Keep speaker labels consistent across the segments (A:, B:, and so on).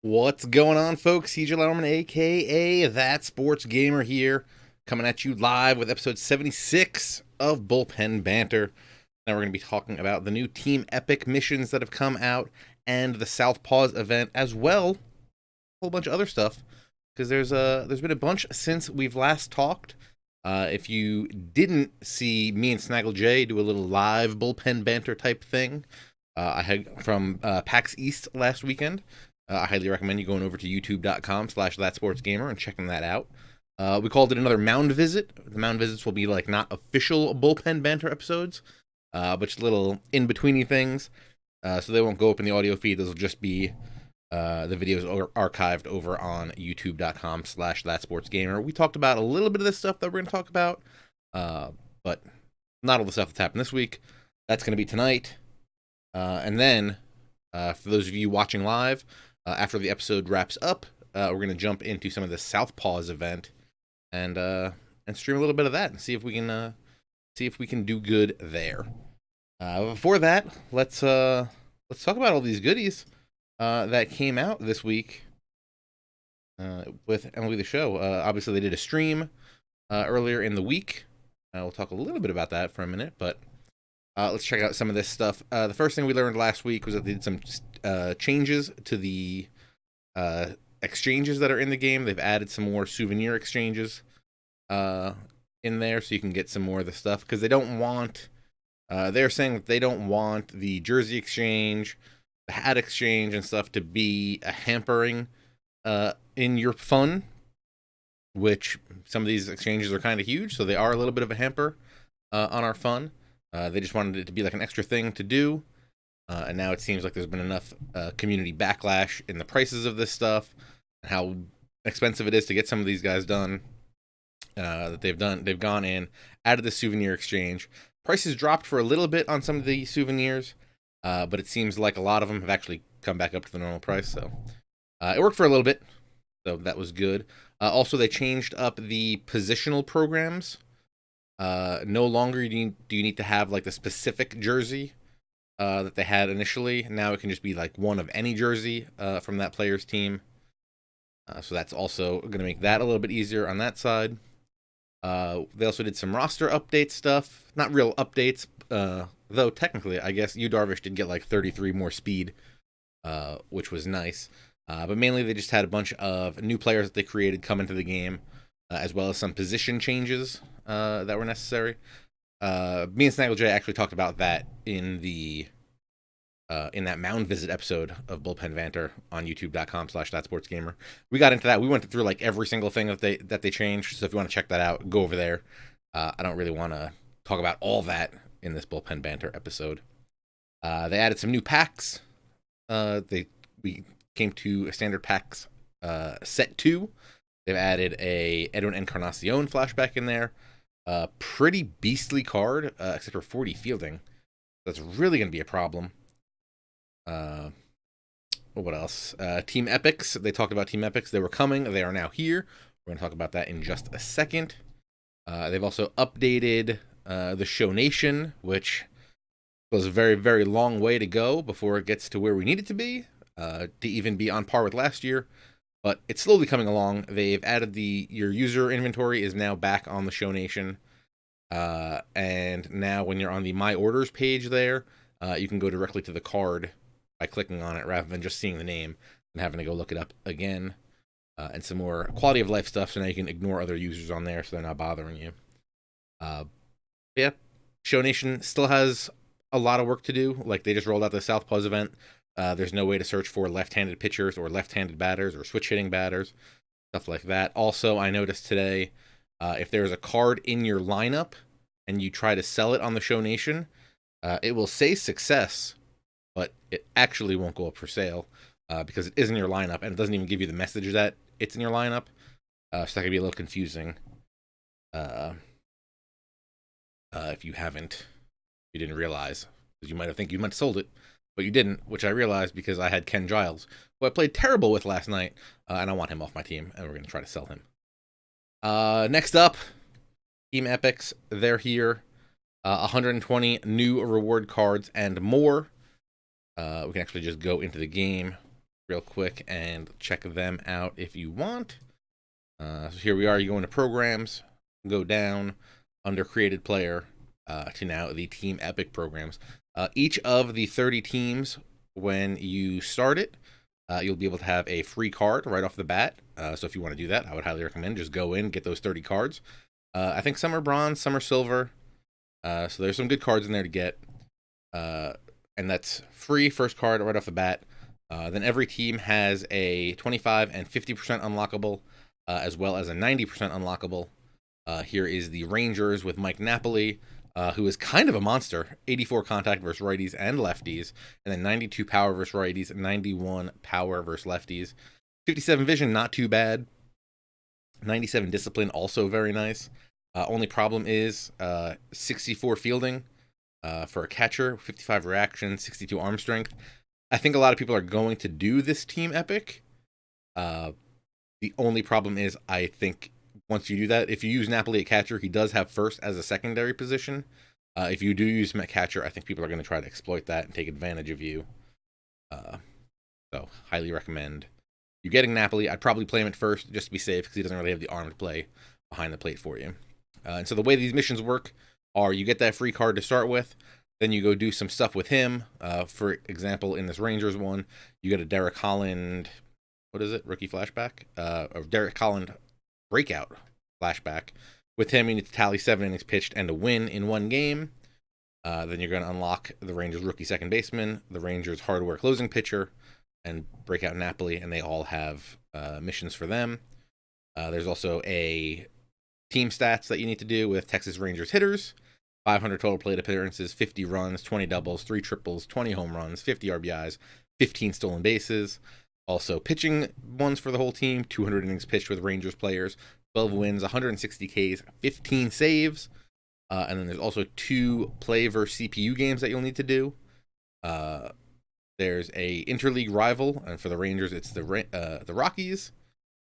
A: What's going on, folks? CJ Letterman, aka That Sports Gamer here, coming at you live with episode 76 of Bullpen Banter. Now we're going to be talking about the new Team Epic missions that have come out and the Southpaws event, as well a whole bunch of other stuff, because there's been a bunch since we've last talked. If you didn't see me and SnaggleJ do a little live Bullpen Banter type thing, I had from PAX East last weekend. I highly recommend you going over to youtube.com/thatsportsgamer and checking that out. We called it another mound visit. The mound visits will be like not official Bullpen Banter episodes, but just little in-betweeny things. So they won't go up in the audio feed. Those will just be the videos are archived over on youtube.com/thatsportsgamer. We talked about a little bit of this stuff that we're going to talk about, but not all the stuff that's happened this week. That's going to be tonight. And then, for those of you watching live, after the episode wraps up, we're going to jump into some of the Southpaws event and stream a little bit of that and see if we can do good there. Before that, let's talk about all these goodies that came out this week with MLB The Show. Obviously, they did a stream earlier in the week. We'll talk a little bit about that for a minute, but let's check out some of this stuff. The first thing we learned last week was that they did some changes to the exchanges that are in the game. They've added some more souvenir exchanges in there, so you can get some more of the stuff, because they don't want. They're saying that they don't want the jersey exchange, the hat exchange, and stuff to be a hampering in your fun. Which some of these exchanges are kind of huge, so they are a little bit of a hamper on our fun. They just wanted it to be like an extra thing to do. And now it seems like there's been enough community backlash in the prices of this stuff, and how expensive it is to get some of these guys done, that they've gone in, added the souvenir exchange. Prices dropped for a little bit on some of the souvenirs, but it seems like a lot of them have actually come back up to the normal price. So it worked for a little bit, so that was good. Also, they changed up the positional programs. No longer do you need to have like the specific jersey that they had initially. Now it can just be like one of any jersey from that player's team. So that's also going to make that a little bit easier on that side. They also did some roster update stuff. Not real updates, though technically, I guess Yu Darvish did get like 33 more speed, which was nice. But mainly they just had a bunch of new players that they created come into the game, as well as some position changes that were necessary. Me and SnaggleJ actually talked about that in that mound visit episode of Bullpen Banter on youtube.com/thatsportsgamer. We got into that. We went through like every single thing that they changed. So if you want to check that out, go over there. I don't really want to talk about all that in this Bullpen Banter episode. They added some new packs. We came to a standard packs set 2. They've added a Edwin Encarnacion flashback in there. Pretty beastly card, except for 40 fielding. That's really going to be a problem. What else? Team Epics. They talked about Team Epics. They were coming. They are now here. We're going to talk about that in just a second. They've also updated the Show Nation, which was a very, very long way to go before it gets to where we need it to be even be on par with last year. But it's slowly coming along. They've added your user inventory is now back on the Show Nation. And now when you're on the My Orders page there, you can go directly to the card by clicking on it rather than just seeing the name and having to go look it up again. And some more quality of life stuff, so now you can ignore other users on there so they're not bothering you. Yeah, Show Nation still has a lot of work to do. Like, they just rolled out the Southpaws event. There's no way to search for left-handed pitchers or left-handed batters or switch-hitting batters, stuff like that. Also, I noticed today, if there's a card in your lineup and you try to sell it on the Show Nation, it will say success, but it actually won't go up for sale because it is in your lineup, and it doesn't even give you the message that it's in your lineup. So that could be a little confusing if you didn't realize, because you might have sold it, but you didn't, which I realized because I had Ken Giles, who I played terrible with last night, and I want him off my team, and we're going to try to sell him. Next up, Team Epics. They're here. 120 new reward cards and more. We can actually just go into the game real quick and check them out if you want. So here we are. You go into programs, go down under created player to now the team epic programs. Each of the 30 teams, when you start it, you'll be able to have a free card right off the bat. So if you want to do that, I would highly recommend just go in, get those 30 cards. I think some are bronze, some are silver. So there's some good cards in there to get. And that's free first card right off the bat. Then every team has a 25 and 50% unlockable, as well as a 90% unlockable. Here is the Rangers with Mike Napoli, who is kind of a monster. 84 contact versus righties and lefties, and then 92 power versus righties, 91 power versus lefties. 57 vision, not too bad. 97 discipline, also very nice. Only problem is 64 fielding for a catcher, 55 reaction, 62 arm strength. I think a lot of people are going to do this team epic. The only problem is, I think once you do that, if you use Napoli at catcher, he does have first as a secondary position. If you do use him at catcher, I think people are going to try to exploit that and take advantage of you. So highly recommend you getting Napoli. I'd probably play him at first just to be safe, because he doesn't really have the arm to play behind the plate for you. And so the way these missions work are, you get that free card to start with, then you go do some stuff with him. For example, in this Rangers one, you get a Derek Holland, what is it, rookie flashback? Or Derek Holland breakout flashback. With him, you need to tally 7 innings pitched and a win in one game. Then you're going to unlock the Rangers rookie second baseman, the Rangers hardware closing pitcher, and break out Napoli, and they all have missions for them. There's also a team stats that you need to do with Texas Rangers hitters. 500 total plate appearances, 50 runs, 20 doubles, 3 triples, 20 home runs, 50 RBIs, 15 stolen bases. Also pitching ones for the whole team, 200 innings pitched with Rangers players, 12 wins, 160 Ks, 15 saves. And then there's also 2 play versus CPU games that you'll need to do. There's a interleague rival, and for the Rangers, it's the Rockies,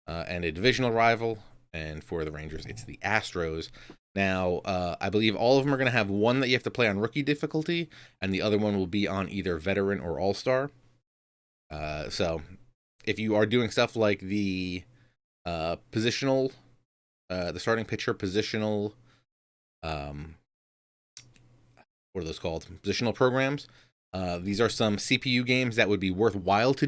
A: and a divisional rival, and for the Rangers, it's the Astros. Now, I believe all of them are going to have one that you have to play on rookie difficulty, and the other one will be on either veteran or all-star. So, if you are doing stuff like the positional, the starting pitcher positional, what are those called? Positional programs. These are some CPU games that would be worthwhile to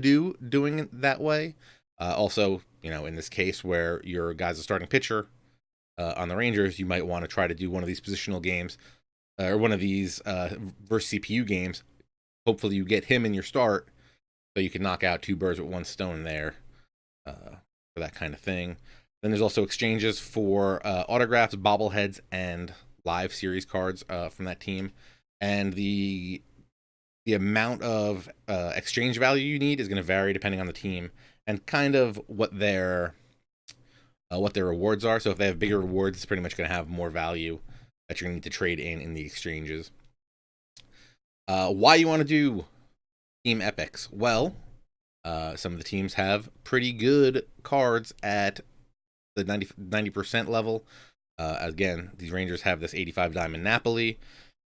A: doing it that way. Also, in this case where your guy's a starting pitcher on the Rangers, you might want to try to do one of these positional games or one of these versus CPU games. Hopefully you get him in your start so you can knock out 2 birds with 1 stone there for that kind of thing. Then there's also exchanges for autographs, bobbleheads, and live series cards from that team. And the amount of exchange value you need is going to vary depending on the team and kind of what their rewards are. So if they have bigger rewards, it's pretty much going to have more value that you're going to need to trade in the exchanges. Why you want to do team epics? Well, some of the teams have pretty good cards at the 90% level. Again, these Rangers have this 85 diamond Napoli.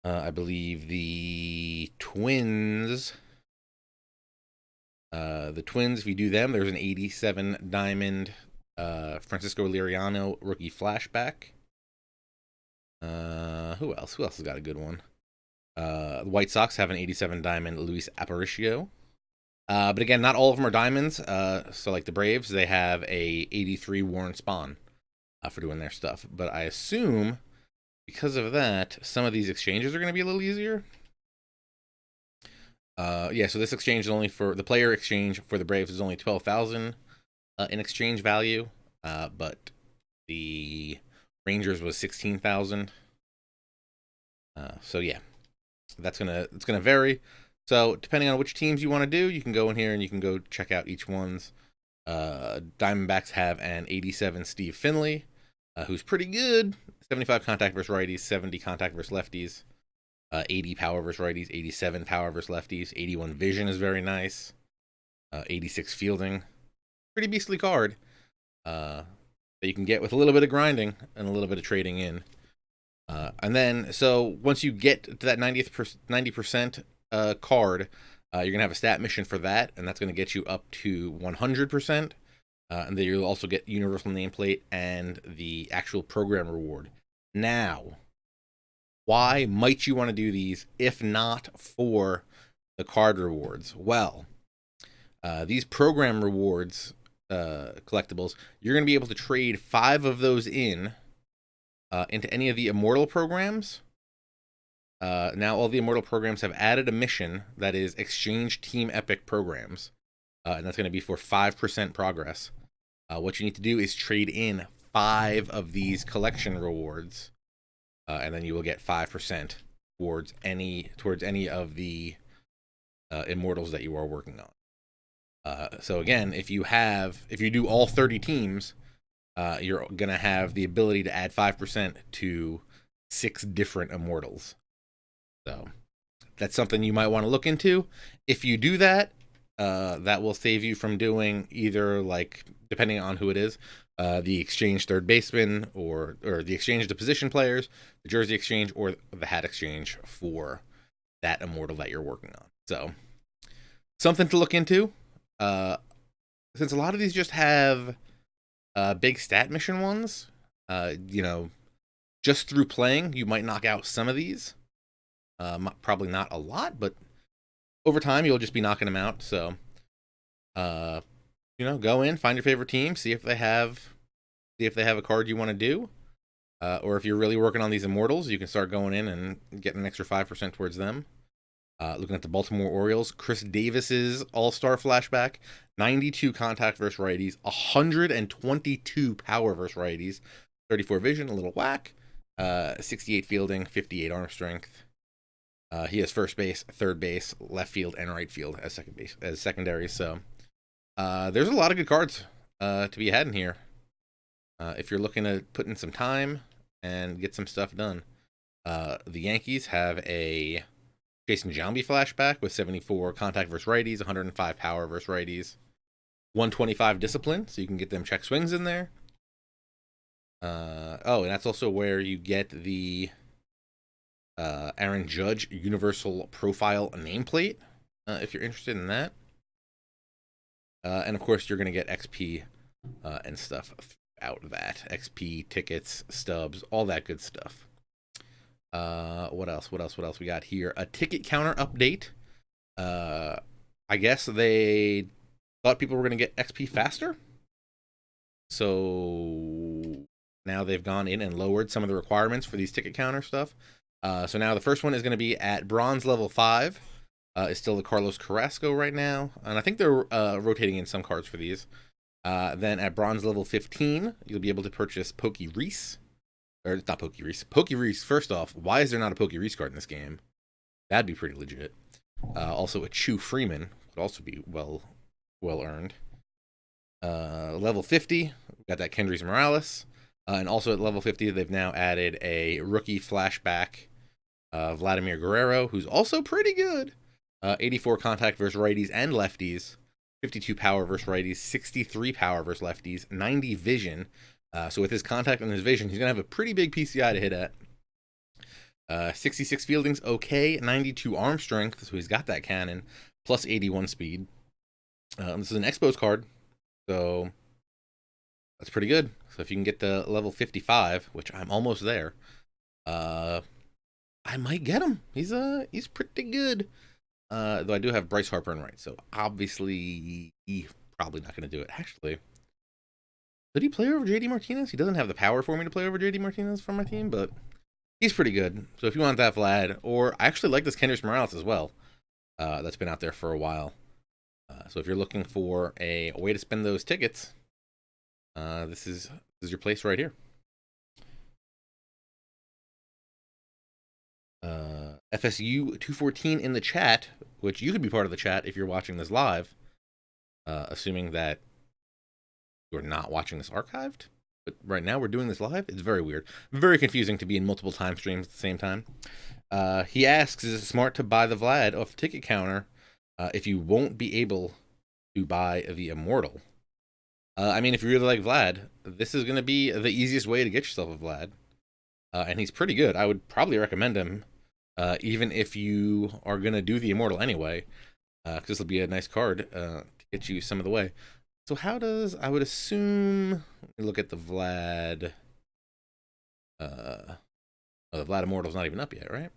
A: I believe the Twins, if you do them, there's an 87 diamond Francisco Liriano rookie flashback. Who else? Who else has got a good one? The White Sox have an 87 diamond Luis Aparicio. But again, not all of them are diamonds. So like the Braves, they have a 83 Warren Spahn for doing their stuff. But I assume because of that, some of these exchanges are going to be a little easier. Yeah, so this exchange is only for the player exchange for the Braves is only 12,000 in exchange value, but the Rangers was 16,000. So yeah, it's gonna vary. So depending on which teams you want to do, you can go in here and you can go check out each one's. Diamondbacks have an 87 Steve Finley, who's pretty good. 75 contact versus righties, 70 contact versus lefties, 80 power versus righties, 87 power versus lefties, 81 vision is very nice, 86 fielding. Pretty beastly card that you can get with a little bit of grinding and a little bit of trading in. And then, so once you get to that 90% card, You're going to have a stat mission for that, and that's going to get you up to 100%. And then you'll also get universal nameplate and the actual program reward. Now, why might you want to do these if not for the card rewards? Well, these program rewards collectibles, you're going to be able to trade 5 of those into any of the Immortal programs. Now all the Immortal programs have added a mission that is Exchange Team Epic programs, and that's going to be for 5% progress. What you need to do is trade in 5 of these collection rewards, and then you will get 5% towards any of the Immortals that you are working on. So again, if you do all 30 teams, you're gonna have the ability to add 5% to 6 different Immortals. So that's something you might want to look into. If you do that, that will save you from doing either, like, depending on who it is, the exchange third baseman, or the exchange to position players, the jersey exchange, or the hat exchange for that Immortal that you're working on. So something to look into. Since a lot of these just have big stat mission ones, just through playing, you might knock out some of these. Probably not a lot, but over time you'll just be knocking them out. So, go in, find your favorite team, see if they have a card you want to do, or if you're really working on these Immortals, you can start going in and getting an extra 5% towards them. Looking at the Baltimore Orioles, Chris Davis's All-Star flashback, 92 contact versus righties, 122 power versus righties, 34 vision, a little whack, 68 fielding, 58 arm strength. He has first base, third base, left field, and right field as secondary. So there's a lot of good cards to be had in here if you're looking to put in some time and get some stuff done. The Yankees have a Jason Giambi flashback with 74 contact versus righties, 105 power versus righties, 125 discipline, so you can get them check swings in there. And that's also where you get the Aaron Judge Universal Profile nameplate, if you're interested in that. And of course, you're going to get XP and stuff out of that. XP, tickets, stubs, all that good stuff. What else we got here? A ticket counter update. I guess they thought people were going to get XP faster. So now they've gone in and lowered some of the requirements for these ticket counter stuff. So now the first one is going to be at bronze level 5. It's still the Carlos Carrasco right now. And I think they're rotating in some cards for these. Then at bronze level 15, you'll be able to purchase Pokey Reese. Or not Pokey Reese. Pokey Reese, first off, why is there not a Pokey Reese card in this game? That'd be pretty legit. Also a Chew Freeman would also be well earned. Level 50, we've got that Kendrys Morales. And also at level 50, they've now added a rookie flashback Vladimir Guerrero, who's also pretty good. 84 contact versus righties and lefties, 52 power versus righties, 63 power versus lefties, 90 vision. So with his contact and his vision, he's going to have a pretty big PCI to hit at. 66 fielding's okay, 92 arm strength, so he's got that cannon, plus 81 speed. This is an Expos card, so that's pretty good. So if you can get the level 55, which I'm almost there, I might get him. He's pretty good. Though I do have Bryce Harper in right, so obviously he's probably not going to do it. Actually, did he play over JD Martinez? He doesn't have the power for me to play over JD Martinez for my team, but he's pretty good. So if you want that Vlad, or I actually like this Kendrys Morales as well. That's been out there for a while. So if you're looking for a way to spend those tickets, this is your place right here. FSU 214 in the chat, which you could be part of the chat if you're watching this live, assuming that you're not watching this archived. But right now we're doing this live. It's very weird. Very confusing to be in multiple time streams at the same time. He asks, is it smart to buy the Vlad off the ticket counter if you won't be able to buy the Immortal? I mean, if you really like Vlad, this is going to be the easiest way to get yourself a Vlad. And he's pretty good. I would probably recommend him, even if you are going to do the Immortal anyway. because this will be a nice card to get you some of the way. So how does, I would assume, let me look at the Vlad. Oh, the Vlad Immortal's not even up yet, right?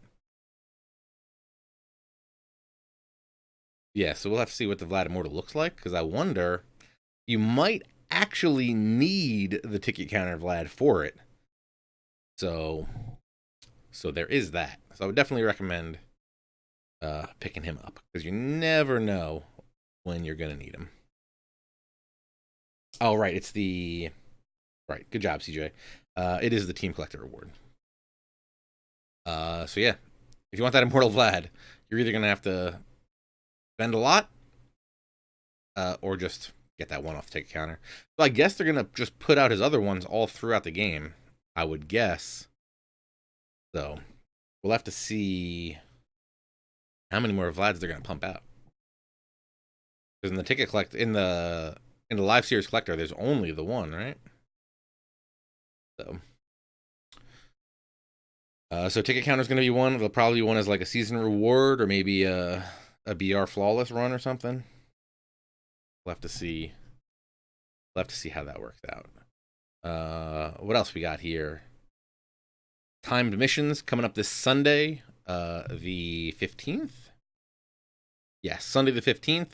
A: Yeah, so we'll have to see what the Vlad Immortal looks like, because I wonder, you might actually need the ticket counter Vlad for it. So there is that. So I would definitely recommend picking him up, because you never know when you're going to need him. Oh, right, it's the... Right, good job, CJ. It is the Team Collector Award. So yeah, if you want that Immortal Vlad, you're either going to have to spend a lot, or just get that one off the ticket counter. So I guess they're going to just put out his other ones all throughout the game, I would guess. So we'll have to see how many more Vlads they're going to pump out. Because in the ticket collect, in the live series collector, there's only the one, right? So ticket counter is going to be one. There'll probably be one as like a season reward, or maybe a BR flawless run or something. We'll have to see. We'll have to see how that works out. What else we got here? Timed missions coming up this Sunday, the 15th. Yes, Sunday the 15th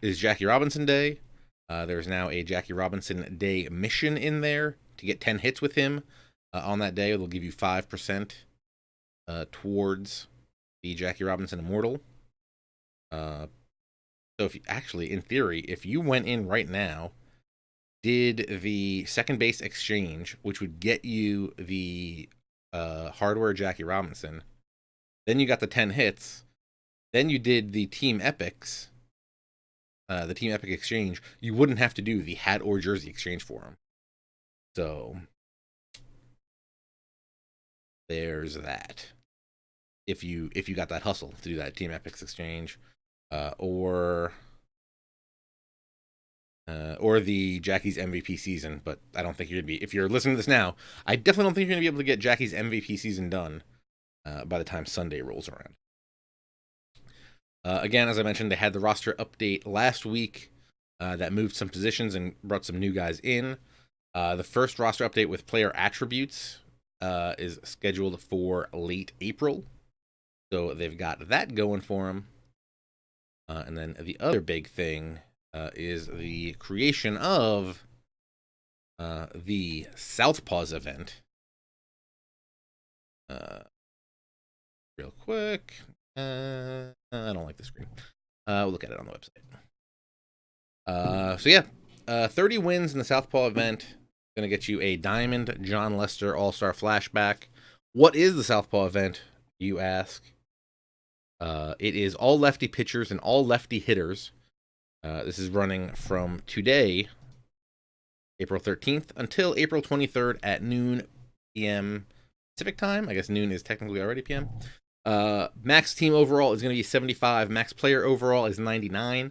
A: is Jackie Robinson Day. There's now a Jackie Robinson Day mission in there to get 10 hits with him. On that day, it'll give you 5% towards the Jackie Robinson Immortal. So if you, actually, in theory, if you went in right now, did the second base exchange, which would get you the hardware Jackie Robinson, then you got the 10 hits, then you did the Team Epics, the Team Epic exchange, you wouldn't have to do the hat or jersey exchange for him. So there's that. If you got that hustle to do that Team Epics exchange, or the Jackie's MVP season, but I don't think you're gonna be. If you're listening to this now, I definitely don't think you're gonna be able to get Jackie's MVP season done by the time Sunday rolls around. Again, as I mentioned, they had the roster update last week that moved some positions and brought some new guys in. The first roster update with player attributes is scheduled for late April. So they've got that going for them. And then the other big thing is the creation of the Southpaws Event. Real quick. I don't like the screen. We'll look at it on the website. So yeah, 30 wins in the Southpaw Event. Going to get you a Diamond John Lester All-Star Flashback. What is the Southpaw Event, you ask? It is all lefty pitchers and all lefty hitters. This is running from today, April 13th, until April 23rd at noon p.m. Pacific time. I guess noon is technically already p.m. Max team overall is going to be 75. Max player overall is 99.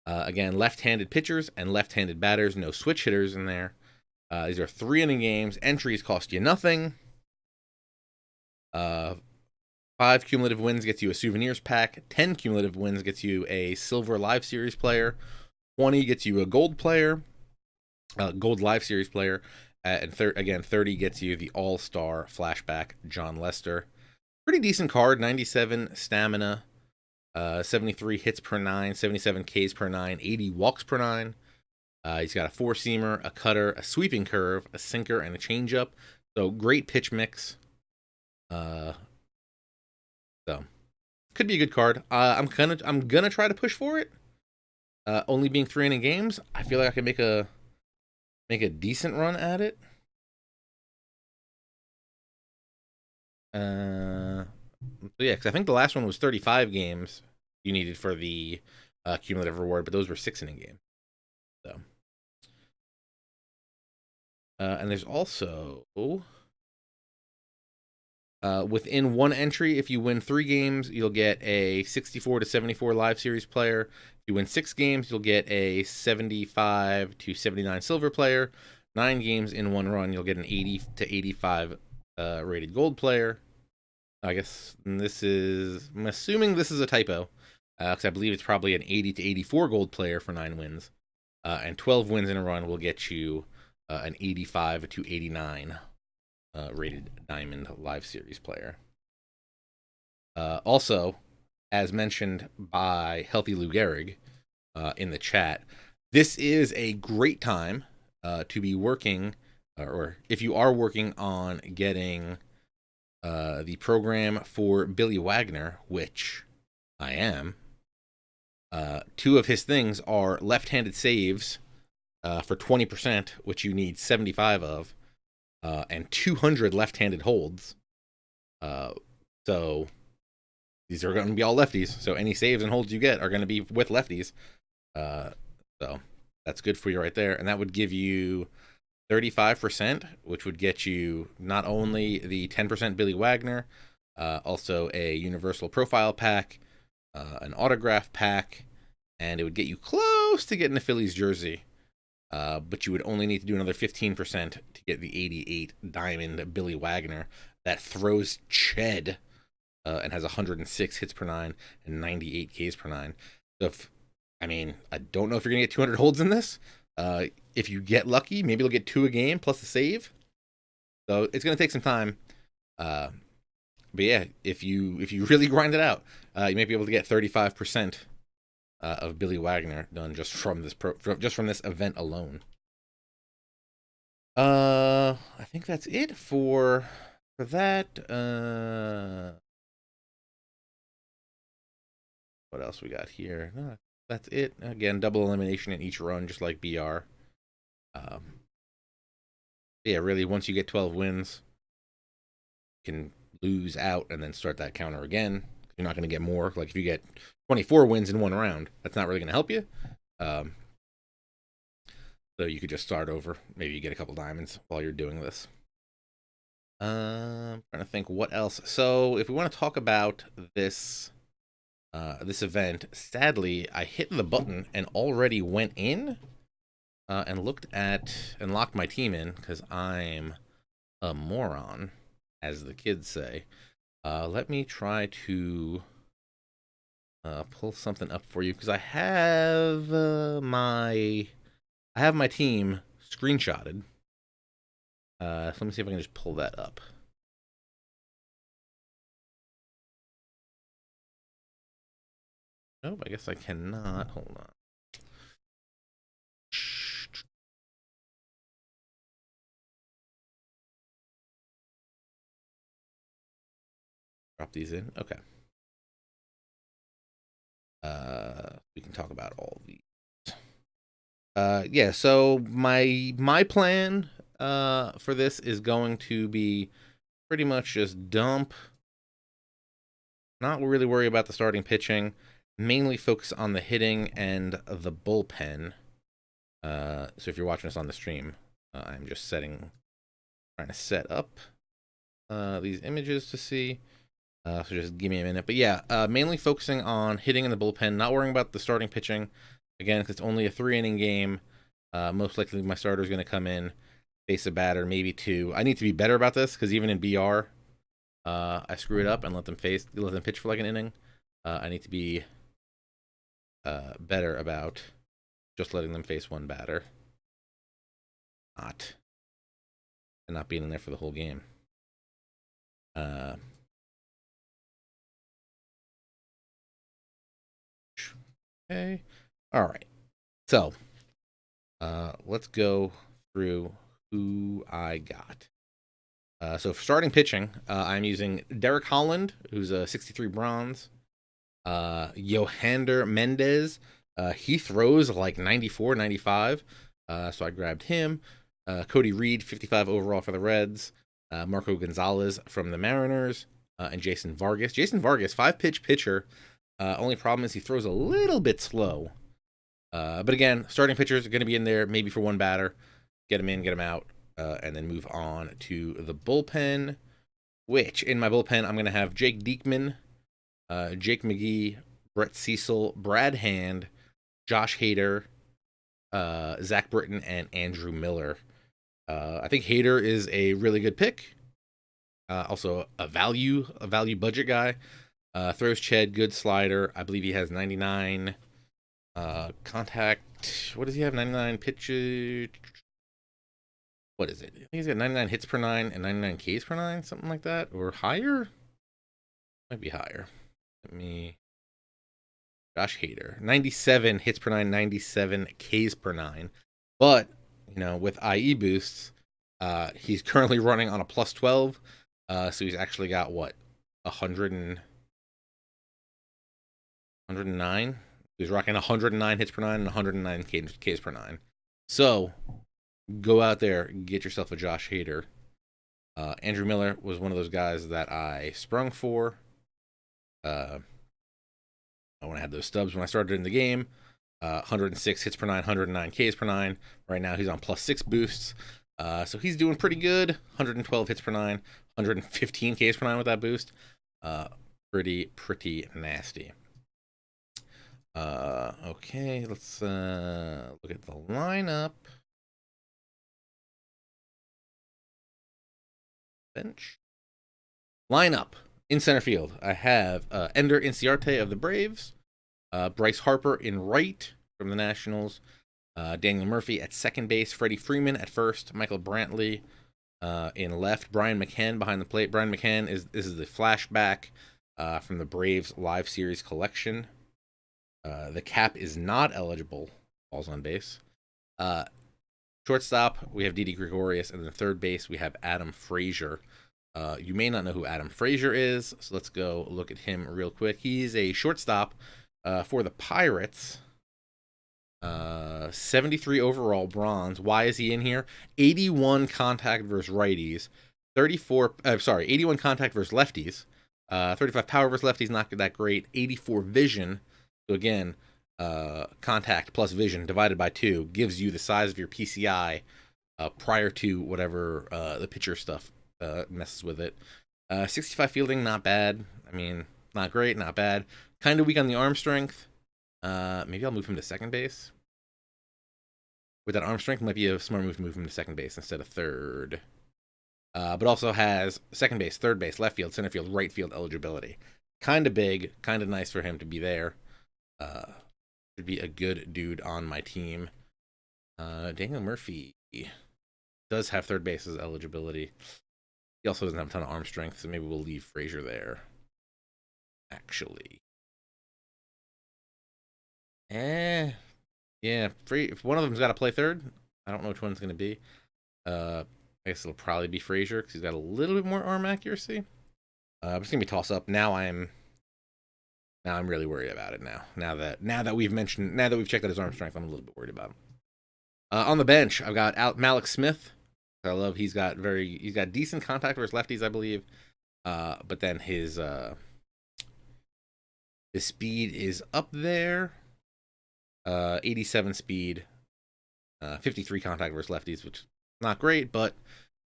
A: Again, left-handed pitchers and left-handed batters. No switch hitters in there. These are 3-inning games. Entries cost you nothing. 5 cumulative wins gets you a souvenirs pack. 10 cumulative wins gets you a silver live series player. 20 gets you a gold player, gold live series player. And again, 30 gets you the all-star flashback John Lester. Pretty decent card. 97 stamina, 73 hits per 9, 77 Ks per 9, 80 walks per 9. He's got a 4-seamer, a cutter, a sweeping curve, a sinker, and a changeup. So great pitch mix. So could be a good card. I'm gonna try to push for it. Only being 3-inning games, I feel like I can make a decent run at it. So yeah, because I think the last one was 35 games you needed for the cumulative reward, but those were 6-inning games. So, and there's also within one entry, if you win 3 games, you'll get a 64 to 74 live series player. If you win 6 games, you'll get a 75 to 79 silver player. 9 games in one run, you'll get an 80 to 85 rated gold player. I guess I'm assuming this is a typo. because I believe it's probably an 80 to 84 gold player for 9 wins. And 12 wins in a run will get you an 85 to 89 rated Diamond Live Series player. Also, as mentioned by Healthy Lou Gehrig in the chat, this is a great time to be working, or if you are working on getting the program for Billy Wagner, which I am. 2 of his things are left-handed saves for 20%, which you need 75 of, and 200 left-handed holds. So these are going to be all lefties. So any saves and holds you get are going to be with lefties. So that's good for you right there. And that would give you 35%, which would get you not only the 10% Billy Wagner, also a universal profile pack, an autograph pack, and it would get you close to getting a Phillies jersey. But you would only need to do another 15% to get the 88 Diamond Billy Wagner that throws Ched and has 106 hits per 9 and 98 Ks per 9. So I don't know if you're going to get 200 holds in this. If you get lucky, maybe you'll get 2 a game plus a save. So it's going to take some time. But yeah, if you really grind it out, you might be able to get 35% of Billy Wagner done just from this event alone. I think that's it for that. What else we got here? No, that's it. Again, double elimination in each run, just like BR. Yeah, really, once you get 12 wins, you can lose out and then start that counter again. You're not going to get more. Like if you get 24 wins in one round, that's not really going to help you. So you could just start over. Maybe you get a couple diamonds while you're doing this. I'm trying to think what else. So if we want to talk about this this event, sadly, I hit the button and already went in and looked at and locked my team in because I'm a moron, as the kids say. Let me try to pull something up for you because I have my team screenshotted. So let me see if I can just pull that up. Nope, I guess I cannot. Hold on. Drop these in. Okay. We can talk about all these. Yeah, so my plan for this is going to be pretty much just dump. Not really worry about the starting pitching. Mainly focus on the hitting and the bullpen. So if you're watching this on the stream, I'm just trying to set up these images to see. So just give me a minute. But yeah, mainly focusing on hitting in the bullpen, not worrying about the starting pitching. Again, because it's only a 3-inning game. Most likely my starter is going to come in, face a batter, maybe 2. I need to be better about this because even in BR, I screw it up and let them pitch for like an inning. I need to be better about just letting them face one batter, not being in there for the whole game. Okay. All right. So, let's go through who I got. So for starting pitching, I'm using Derek Holland, who's a 63 bronze. Yohander Mendez, he throws like 94, 95. So I grabbed him. Cody Reed, 55 overall for the Reds. Marco Gonzalez from the Mariners. And Jason Vargas. Jason Vargas, 5-pitch pitcher. Only problem is he throws a little bit slow. But again, starting pitchers are going to be in there maybe for one batter. Get him in, get him out, and then move on to the bullpen, which in my bullpen, I'm going to have Jake Diekman, Jake McGee, Brett Cecil, Brad Hand, Josh Hader, Zach Britton, and Andrew Miller. I think Hader is a really good pick. Also a value budget guy. Throws Ched, good slider. I believe he has 99 contact. What does he have? 99 pitches. What is it? I think he's got 99 hits per 9 and 99 Ks per 9, something like that, or higher. Might be higher. Let me. Josh Hader, 97 hits per 9, 97 Ks per 9. But with IE boosts, he's currently running on a plus 12. So he's actually got what 109. He's rocking 109 hits per 9 and 109 Ks per 9. So go out there, get yourself a Josh Hader. Andrew Miller was one of those guys that I sprung for. I want to have those stubs when I started in the game. 106 hits per 9, 109 Ks per 9. Right now he's on plus 6 boosts. So he's doing pretty good. 112 hits per 9, 115 Ks per 9 with that boost. Pretty nasty. Okay, let's look at the lineup. Bench. Lineup. In center field, I have Ender Inciarte of the Braves, Bryce Harper in right from the Nationals, Daniel Murphy at second base, Freddie Freeman at first, Michael Brantley in left, Brian McCann behind the plate. Brian McCann this is the flashback from the Braves live series collection. The cap is not eligible. Balls on base. Shortstop, we have Didi Gregorius, and then third base we have Adam Frazier. You may not know who Adam Frazier is, so let's go look at him real quick. He's a shortstop for the Pirates. 73 overall, bronze. Why is he in here? 81 contact versus righties. 81 contact versus lefties. 35 power versus lefties, not that great. 84 vision. So again, contact plus vision divided by 2 gives you the size of your PCI prior to whatever the pitcher stuff messes with it. 65 fielding, not bad. I mean, not great, not bad. Kind of weak on the arm strength. Maybe I'll move him to second base. With that arm strength, might be a smart move to move him to second base instead of third. But also has second base, third base, left field, center field, right field eligibility. Kind of big, kind of nice for him to be there. Should be a good dude on my team. Daniel Murphy does have third base's eligibility. He also doesn't have a ton of arm strength, so maybe we'll leave Frazier there. Actually. Yeah. If one of them's got to play third, I don't know which one's going to be. I guess it'll probably be Frazier because he's got a little bit more arm accuracy. But it's going to be toss up. Now I'm really worried about it now. Now that we've checked out his arm strength, I'm a little bit worried about him. On the bench, I've got Malik Smith. I love he's got decent contact versus lefties, I believe. But then his speed is up there. 87 speed, 53 contact versus lefties, which is not great, but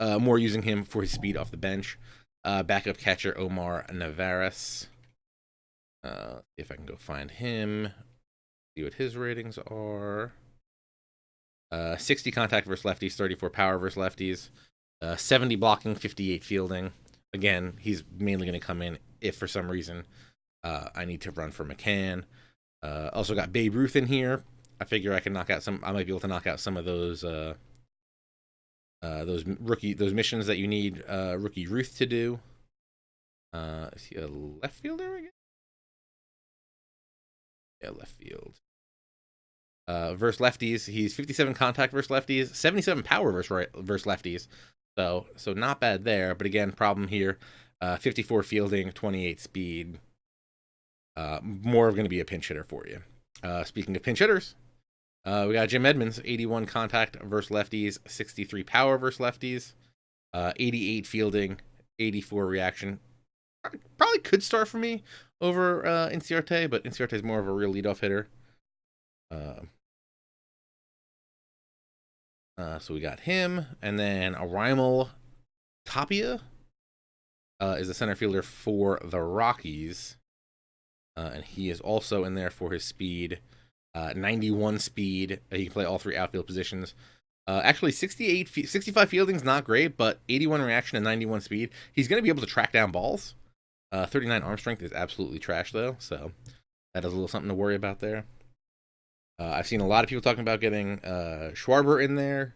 A: more using him for his speed off the bench. Backup catcher Omar Navarez. If I can go find him, see what his ratings are. 60 contact versus lefties, 34 power versus lefties, 70 blocking, 58 fielding. Again, he's mainly going to come in if for some reason I need to run for McCann. Also got Babe Ruth in here. I figure I might be able to knock out some of those missions that you need rookie Ruth to do. Is he a left fielder again? Yeah, left field. Versus lefties, he's 57 contact versus lefties, 77 power versus lefties. So not bad there. But again, problem here: 54 fielding, 28 speed. More of going to be a pinch hitter for you. Speaking of pinch hitters, we got Jim Edmonds, 81 contact versus lefties, 63 power versus lefties, 88 fielding, 84 reaction. Probably could start for me over Inciarte, but Inciarte is more of a real leadoff hitter. So we got him, and then Arimal Tapia is the center fielder for the Rockies. And he is also in there for his speed. 91 speed. He can play all 3 outfield positions. Actually, 65 fielding is not great, but 81 reaction and 91 speed. He's going to be able to track down balls. 39 arm strength is absolutely trash, though, so that is a little something to worry about there. I've seen a lot of people talking about getting Schwarber in there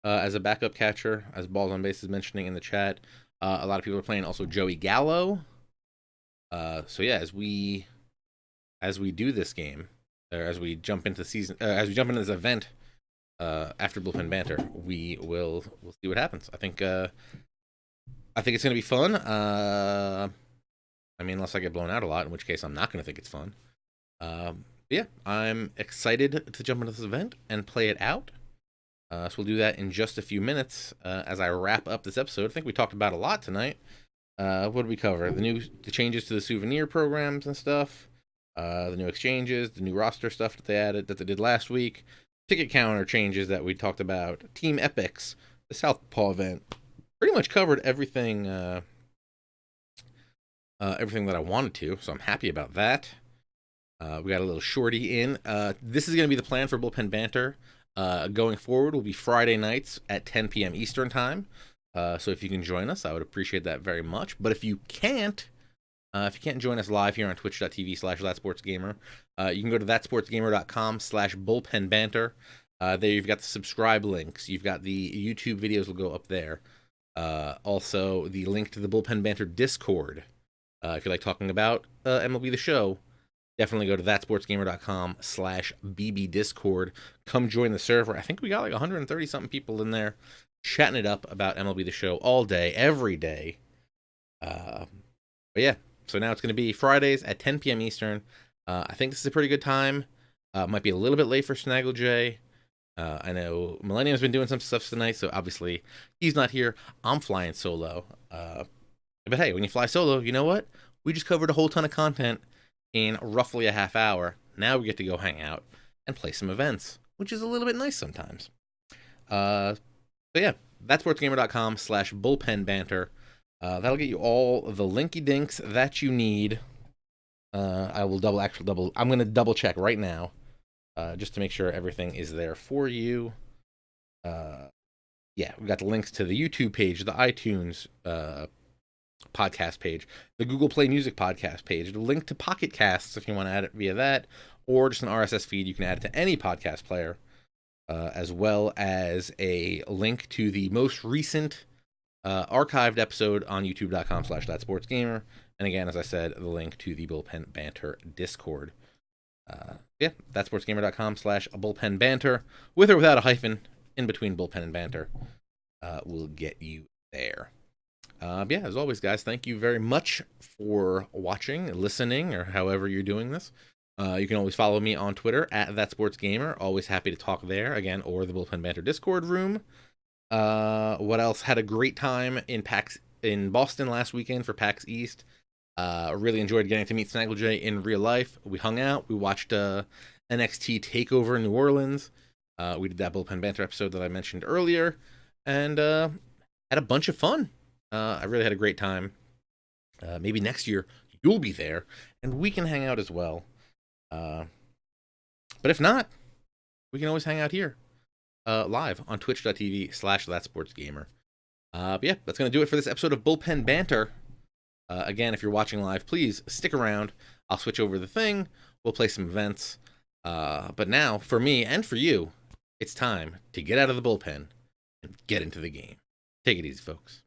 A: as a backup catcher, as Balls on Base is mentioning in the chat. A lot of people are playing also Joey Gallo. So yeah, as we do this game, or as we jump into as we jump into this event after Bullpen Banter, we'll see what happens. I think it's gonna be fun. I mean, unless I get blown out a lot, in which case I'm not gonna think it's fun. Yeah, I'm excited to jump into this event and play it out. So we'll do that in just a few minutes as I wrap up this episode. I think we talked about a lot tonight. What did we cover? The changes to the souvenir programs and stuff. The new exchanges, the new roster stuff that they did last week. Ticket counter changes that we talked about. Team epics, the Southpaw event. Pretty much covered everything. Everything that I wanted to, so I'm happy about that. We got a little shorty in. This is going to be the plan for Bullpen Banter. Going forward will be Friday nights at 10 p.m. Eastern Time. So if you can join us, I would appreciate that very much. But if you can't join us live here on twitch.tv/ThatSportsGamer, you can go to ThatSportsGamer.com/BullpenBanter. There you've got the subscribe links. You've got the YouTube videos will go up there. Also, the link to the Bullpen Banter Discord. If you like talking about MLB The Show, definitely go to thatsportsgamer.com/bbdiscord. Come join the server. I think we got like 130-something people in there chatting it up about MLB The Show all day, every day. But yeah, so now it's going to be Fridays at 10 p.m. Eastern. I think this is a pretty good time. Might be a little bit late for SnaggleJ. I know Millennium's been doing some stuff tonight, so obviously he's not here. I'm flying solo. But hey, when you fly solo, you know what? We just covered a whole ton of content in roughly a half hour. Now we get to go hang out and play some events, which is a little bit nice sometimes. So yeah, thatsportsgamer.com/bullpenbanter. That'll get you all the linky dinks that you need. I'm going to double check right now, just to make sure everything is there for you. Yeah, we got the links to the YouTube page, the iTunes podcast page, the Google Play Music podcast page, the link to Pocket Casts if you want to add it via that, or just an RSS feed. You can add it to any podcast player, as well as a link to the most recent archived episode on youtube.com/thatsportsgamer. And again, as I said, the link to the Bullpen Banter Discord. Yeah, thatsportsgamer.com/bullpenbanter, with or without a hyphen in between bullpen and banter, will get you there. Yeah, as always, guys, thank you very much for watching, listening, or however you're doing this. You can always follow me on Twitter at ThatSportsGamer. Always happy to talk there, again, or the Bullpen Banter Discord room. What else? Had a great time in Boston last weekend for PAX East. Really enjoyed getting to meet SnaggleJ in real life. We hung out. We watched NXT TakeOver in New Orleans. We did that Bullpen Banter episode that I mentioned earlier, and had a bunch of fun. I really had a great time. Maybe next year you'll be there, and we can hang out as well. But if not, we can always hang out here live on twitch.tv/thatsportsgamer. But yeah, that's going to do it for this episode of Bullpen Banter. Again, if you're watching live, please stick around. I'll switch over the thing. We'll play some events. But now, for me and for you, it's time to get out of the bullpen and get into the game. Take it easy, folks.